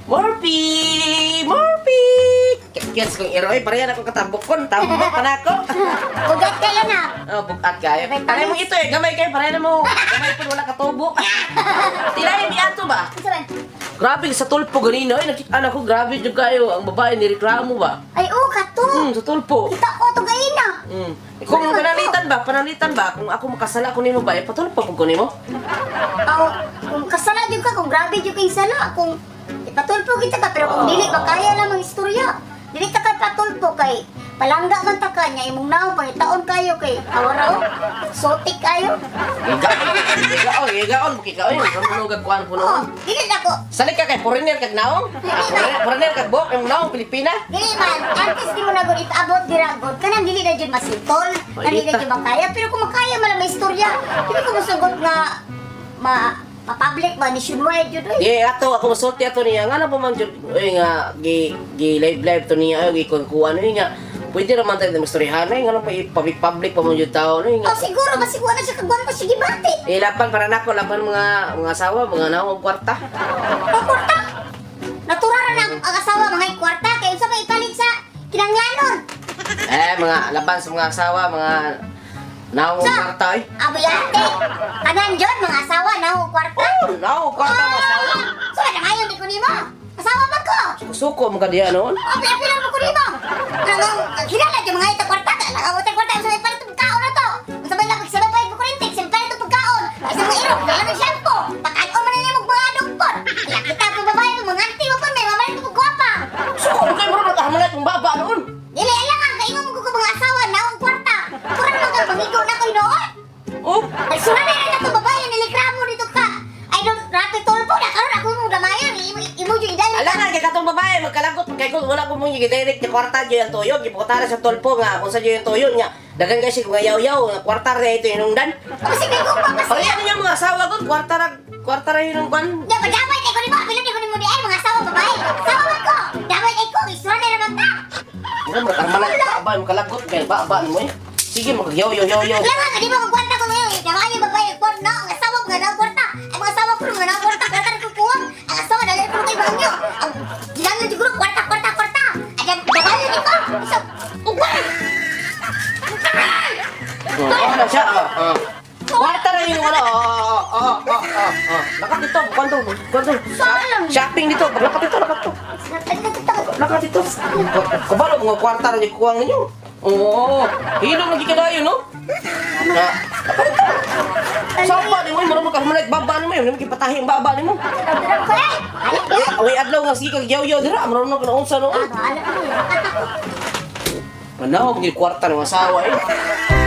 Morphe! Morphe! Kits kong iro, parehan ako katabukon. Tambok pa na ako. Bugat kayo na. Oh, bukat kayo. Parehan mo ito gamay kayo, parehan mo. Gamay po, wala katubo. Tilayan ni ato ba? Ano sabi? Grabe, sa tulpo ganina. Ay, nakita ko, grabe yung kayo. Ang babae, nireklamo ba? Ay, oh, kato. Sa tulpo. Kita ko to gayina. Kung panalitan ba, kung ako makasala ko nimo ba, patulpo ko nimo. Aw, kung kasala jud ka, kung grabe jud kay sala, kung ipatulpo kita ka, pero kung dili ba kaya lamang istorya. Dili ta ka patulpo kay palangga man ta kanya imong naong pangitaon kayo kay awaraw. Sotik kayo. Igaon, makikaon. Ano gagkuhan po Oh, noon? dili na ko. Salik ka kay foreigner kag naong? Foreigner kag bok, yung naong Pilipina? Dili man, antes di mo na gud itabot diragod kanang dili na jud masintol, dili na jud makaya, pero kung makaya man may istorya, dili ko mosugot nga ma-public ba nationwide jud oy. Di ato ako masulti ato niya nga na pa man jud nga live to niya ay kuha niya. Pwede naman tayo mastoryahan nga na public pa man jud tao nga. Oh, siguro masiguan na siya kagwan pa sige bati. Laban para nako laban mga asawa mga naong kwarta. Kwarta. Naturara na ang asawa mga kwarta kay unsa may ipalit sa kinanglanon. Mga laban sa mga asawa mga naong kwarta ay. Abiyate. Kanan jud mga asawa na kwarta. Naong kwarta mga asawa. So na ngayon di ko nimo. Asawa ba ko? Suko mo ka diya noon. Pila mo ko nimo. Kilala jud mga ita kwarta ka. Nakawat kwarta unsa may palit og kaon na to. Unsa may lapag sa lapay ko kurintik sa palit og pagkaon. Ay sa mga iro, wala may shampoo. Pakan-o man niya mo mga doktor. Kaya kita ko babae ko mga auntie mo pa may mamalit ko gwapa. Suko mo kayo mo nakahamalay kong baba noon. Dili lang ang kaingon mo ko mga asawa na ang kwarta. Kurang lang ka bangigo na ko noon. Oh, Ay sura na na to babae nilikramo dito ka. Ay do rapi tolpo na karon ako mo damayan imo jud idali. alam nga kay katong babae magkalagot kay ko wala ko mo direct ni kwarta jud ang tuyo gipukotara sa tolpo nga kung sa jud yung tuyo niya. Dagan kasi kung yaw-yaw nga kwarta ra ito inungdan. Kasi kay ko pa kasi. Pag ano yung mga asawa ko kwarta ra yun kwan. Ya padamay kay ko nimo apil di ko nimo di ay mga asawa babae. Asawa man ko. Damay kay ko isura na naman ta. Ano mo tamalan ba magkalagot kay ba mo eh. Sige magyaw-yaw. Wala nga di ba kung kwarta ko ngayon. Damay yung babae ko no ang asawa ko na kwarta. Ay mga asawa ko nga na kwarta kwarta ko kuha. Ang asawa na ko kay bangyo. Ang gilangan siguro kwarta. Ayan babae ni ko. So ugwan. Ano siya? Kwarta ra yun wala. Lakat dito, kwanto. Shopping dito, lakat dito. Lakat dito. Kabalo mga kwarta ra di kuwang ninyo. Oo. Hilong lagi kadayo no? Sapa ni mo, marunong ka humanay baba ni mo, hindi mo kipatahi ang baba ni mo. Away adlaw nga sige kag yaw-yaw dira, marunong ka na unsa noon. Manaw, kwarta ng asawa eh.